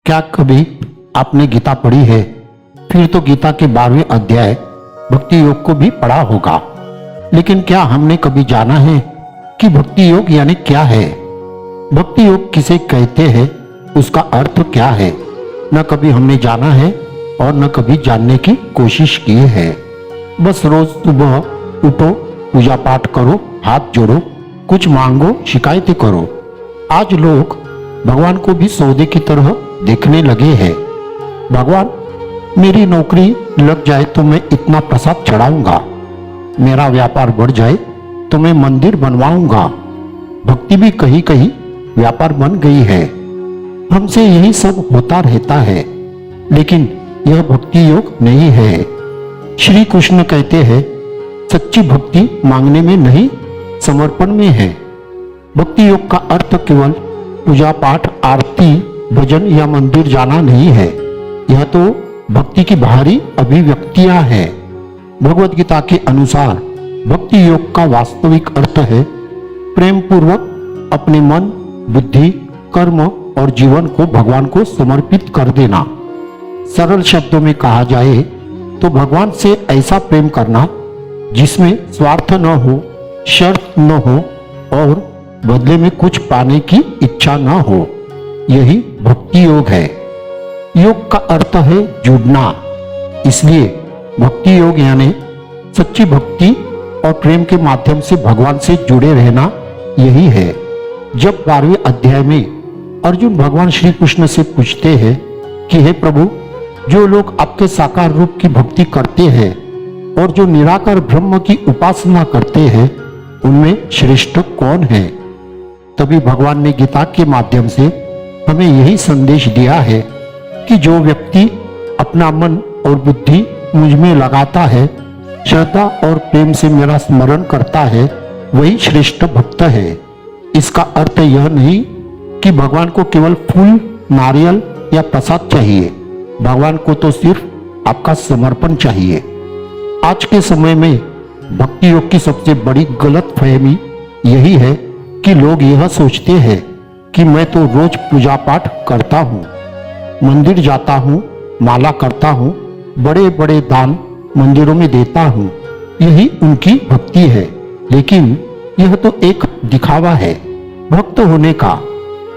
क्या कभी आपने गीता पढ़ी है? फिर तो गीता के 12वें अध्याय भक्ति योग को भी पढ़ा होगा। लेकिन क्या हमने कभी जाना है कि भक्ति योग यानी क्या है? भक्ति योग किसे कहते हैं, उसका अर्थ क्या है? न कभी हमने जाना है और न कभी जानने की कोशिश की है। बस रोज सुबह उठो, पूजा पाठ करो, हाथ जोड़ो, कुछ मांगो, शिकायतें करो। आज लोग भगवान को भी सौदे की तरह देखने लगे हैं। भगवान, मेरी नौकरी लग जाए तो मैं इतना प्रसाद चढ़ाऊंगा, मेरा व्यापार बढ़ जाए तो मैं मंदिर बनवाऊंगा। भक्ति भी कहीं कहीं व्यापार बन गई है। हमसे यही सब होता रहता है, लेकिन यह भक्ति योग नहीं है। श्री कृष्ण कहते हैं, सच्ची भक्ति मांगने में नहीं, समर्पण में है। भक्ति योग का अर्थ केवल पूजा पाठ, आरती, भजन या मंदिर जाना नहीं है। यह तो भक्ति की बाहरी अभिव्यक्तियां हैं। भगवत गीता के अनुसार भक्ति योग का वास्तविक अर्थ है प्रेम पूर्वक अपने मन, बुद्धि, कर्म और जीवन को भगवान को समर्पित कर देना। सरल शब्दों में कहा जाए तो भगवान से ऐसा प्रेम करना जिसमें स्वार्थ न हो, शर्त न हो और बदले में कुछ पाने की इच्छा न हो, यही भक्ति योग है। योग का अर्थ है जुड़ना, इसलिए भक्ति योग यानी सच्ची भक्ति और प्रेम के माध्यम से भगवान से जुड़े रहना यही है। जब 12वें अध्याय में अर्जुन भगवान श्री कृष्ण से पूछते हैं कि हे प्रभु, जो लोग आपके साकार रूप की भक्ति करते हैं और जो निराकार ब्रह्म की उपासना करते हैं, उनमें श्रेष्ठ कौन है? तभी भगवान ने गीता के माध्यम से हमें यही संदेश दिया है कि जो व्यक्ति अपना मन और बुद्धि मुझ में लगाता है, श्रद्धा और प्रेम से मेरा स्मरण करता है, वही श्रेष्ठ भक्त है। इसका अर्थ यह नहीं कि भगवान को केवल फूल, नारियल या प्रसाद चाहिए। भगवान को तो सिर्फ आपका समर्पण चाहिए। आज के समय में भक्ति योग की सबसे बड़ी गलत फहमी यही है कि लोग यह सोचते हैं कि मैं तो रोज पूजा पाठ करता हूँ, मंदिर जाता हूँ, माला करता हूँ, बड़े बड़े दान मंदिरों में देता हूँ, यही उनकी भक्ति है। लेकिन यह तो एक दिखावा है भक्त होने का।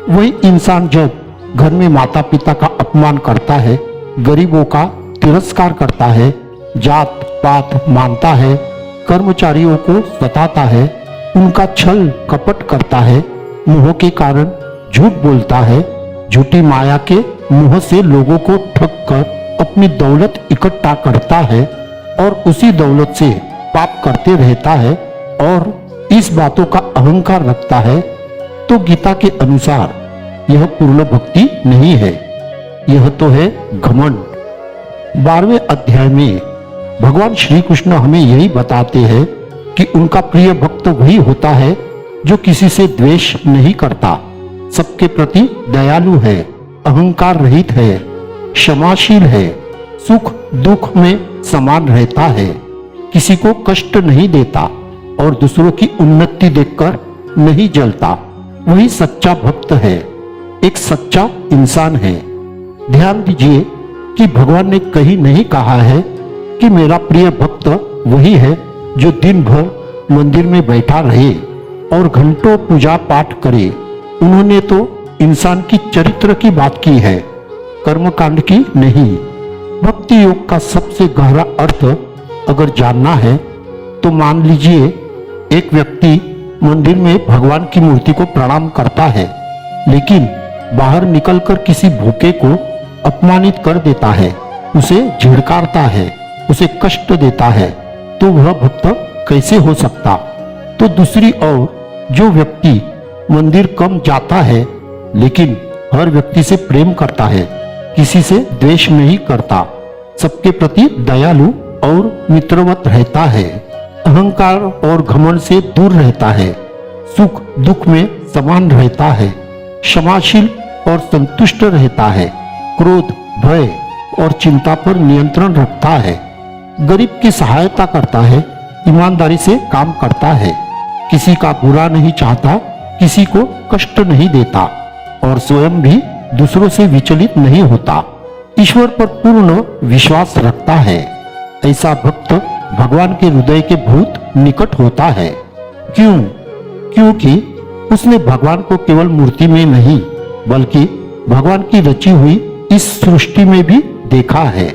वही इंसान जब घर में माता पिता का अपमान करता है, गरीबों का तिरस्कार करता है, जात पात मानता है, कर्मचारियों को सताता है, उनका छल कपट करता है, मोह के कारण झूठ बोलता है, झूठी माया के मोह से लोगों को ठग कर अपनी दौलत इकट्ठा करता है और उसी दौलत से पाप करते रहता है और इस बातों का अहंकार रखता है, तो गीता के अनुसार यह पूर्ण भक्ति नहीं है, यह तो है घमंड। 12वें अध्याय में भगवान श्री कृष्ण हमें यही बताते हैं कि उनका प्रिय भक्त वही होता है जो किसी से द्वेष नहीं करता, सबके प्रति दयालु है, अहंकार रहित है, क्षमाशील है, सुख दुख में समान रहता है, किसी को कष्ट नहीं देता और दूसरों की उन्नति देखकर नहीं जलता। वही सच्चा भक्त है, एक सच्चा इंसान है। ध्यान दीजिए कि भगवान ने कहीं नहीं कहा है कि मेरा प्रिय भक्त वही है जो दिन भर मंदिर में बैठा रहे और घंटों पूजा पाठ करे। उन्होंने तो इंसान की चरित्र की बात की है, कर्मकांड की नहीं। भक्ति योग का सबसे गहरा अर्थ अगर जानना है तो मान लीजिए एक व्यक्ति मंदिर में भगवान की मूर्ति को प्रणाम करता है, लेकिन बाहर निकलकर किसी भूखे को अपमानित कर देता है, उसे झिड़कारता है, उसे कष्ट देता है, तो वह भक्त कैसे हो सकता? तो दूसरी ओर जो व्यक्ति मंदिर कम जाता है लेकिन हर व्यक्ति से प्रेम करता है, किसी से द्वेष नहीं करता, सबके प्रति दयालु और मित्रवत रहता है, अहंकार और घमंड से दूर रहता है, सुख दुख में समान रहता है, क्षमाशील और संतुष्ट रहता है, क्रोध, भय और चिंता पर नियंत्रण रखता है, गरीब की सहायता करता है, ईमानदारी से काम करता है, किसी का बुरा नहीं चाहता, किसी को कष्ट नहीं देता और स्वयं भी दूसरों से विचलित नहीं होता, ईश्वर पर पूर्ण विश्वास रखता है। ऐसा भक्त भगवान के हृदय के बहुत निकट होता है। क्यों? क्योंकि उसने भगवान को केवल मूर्ति में नहीं बल्कि भगवान की रची हुई इस सृष्टि में भी देखा है।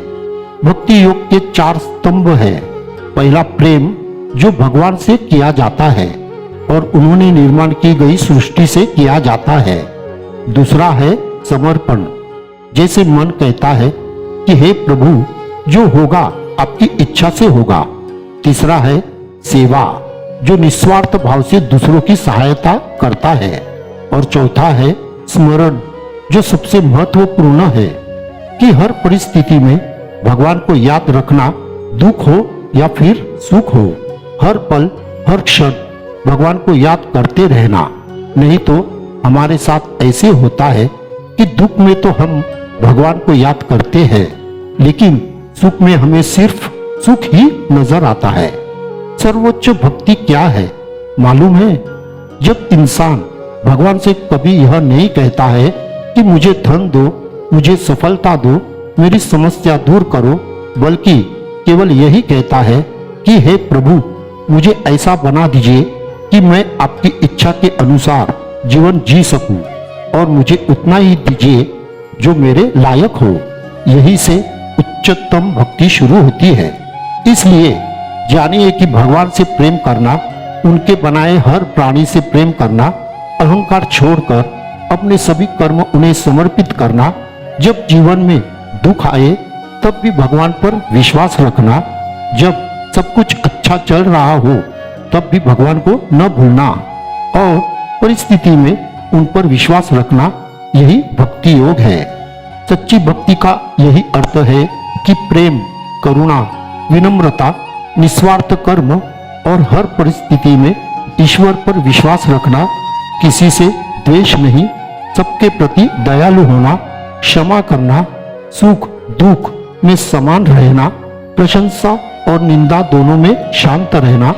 भक्ति योग के 4 स्तंभ है। पहला प्रेम, जो भगवान से किया जाता है और उन्होंने निर्माण की गई सृष्टि से किया जाता है। दूसरा है समर्पण, जैसे मन कहता है कि हे प्रभु, जो होगा आपकी इच्छा से होगा। तीसरा है सेवा, जो निस्वार्थ भाव से दूसरों की सहायता करता है। और चौथा है स्मरण, जो सबसे महत्वपूर्ण है कि हर परिस्थिति में भगवान को याद रखना, दुख हो या फिर सुख हो, हर पल हर क्षण भगवान को याद करते रहना। नहीं तो हमारे साथ ऐसे होता है कि दुख में तो हम भगवान को याद करते हैं, लेकिन सुख में हमें सिर्फ सुख ही नजर आता है। सर्वोच्च भक्ति क्या है मालूम है? जब इंसान भगवान से कभी यह नहीं कहता है कि मुझे धन दो, मुझे सफलता दो, मेरी समस्या दूर करो, बल्कि केवल यही कहता है कि हे प्रभु, मुझे ऐसा बना दीजिए कि मैं आपकी इच्छा के अनुसार जीवन जी सकूं और मुझे उतना ही दीजिए जो मेरे लायक हो। यही से उच्चतम भक्ति शुरू होती है। इसलिए जानिए कि भगवान से प्रेम करना, उनके बनाए हर प्राणी से प्रेम करना, अहंकार छोड़कर अपने सभी कर्म उन्हें समर्पित करना, जब जीवन में दुख आए तब भी भगवान पर विश्वास रखना, जब सब कुछ अच्छा चल रहा हो तब भी भगवान को न भूलना और परिस्थिति में उन पर विश्वास रखना, यही भक्ति योग है। सच्ची भक्ति का यही अर्थ है कि प्रेम, करुणा, विनम्रता, निस्वार्थ कर्म और हर परिस्थिति में ईश्वर पर विश्वास रखना, किसी से द्वेष नहीं, सबके प्रति दयालु होना, क्षमा करना, सुख दुख में समान रहना, प्रशंसा और निंदा दोनों में शांत रहना,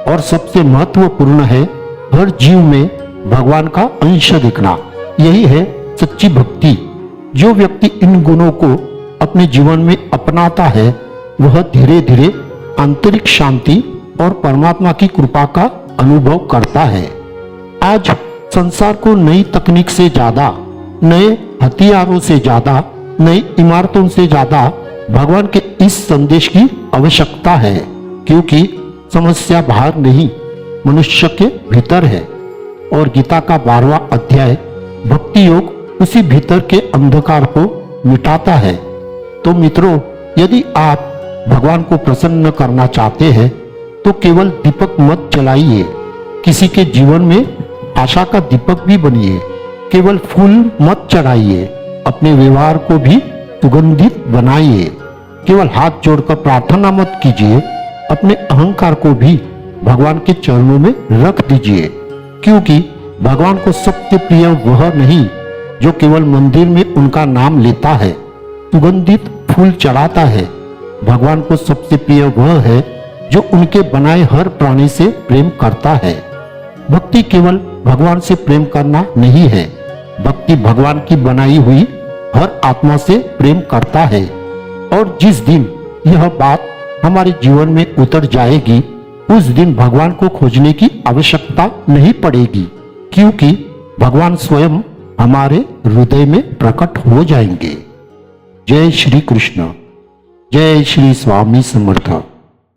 और सबसे महत्वपूर्ण है हर जीव में भगवान का अंश दिखना। यही है सच्ची भक्ति। जो व्यक्ति इन गुणों को अपने जीवन में अपनाता है, वह धीरे धीरे आंतरिक शांति और परमात्मा की कृपा का अनुभव करता है। आज संसार को नई तकनीक से ज्यादा, नए हथियारों से ज्यादा, नई इमारतों से ज्यादा भगवान के इस संदेश की आवश्यकता है, क्योंकि समस्या बाहर नहीं, मनुष्य के भीतर है। और गीता का 12वां अध्याय भक्ति योग उसी भीतर के अंधकार को मिटाता है। तो मित्रों, यदि आप भगवान को प्रसन्न करना चाहते हैं तो केवल दीपक मत जलाइए, किसी के जीवन में आशा का दीपक भी बनिए। केवल फूल मत चढ़ाइए, अपने व्यवहार को भी सुगंधित बनाइए। केवल हाथ जोड़कर प्रार्थना मत कीजिए, अपने अहंकार को भी भगवान के चरणों में रख दीजिए, क्योंकि भगवान को सबसे प्रिय वह नहीं जो केवल मंदिर में उनका नाम लेता है, सुगंधित फूल चढ़ाता है। भगवान को सबसे प्रिय वह है जो उनके बनाए हर प्राणी से प्रेम करता है। भक्ति केवल भगवान से प्रेम करना नहीं है, भक्ति भगवान की बनाई हुई हर आत्मा से प्रेम करता है। और जिस दिन यह बात हमारे जीवन में उतर जाएगी, उस दिन भगवान को खोजने की आवश्यकता नहीं पड़ेगी, क्योंकि भगवान स्वयं हमारे हृदय में प्रकट हो जाएंगे। जय श्री कृष्ण, जय श्री स्वामी समर्थ।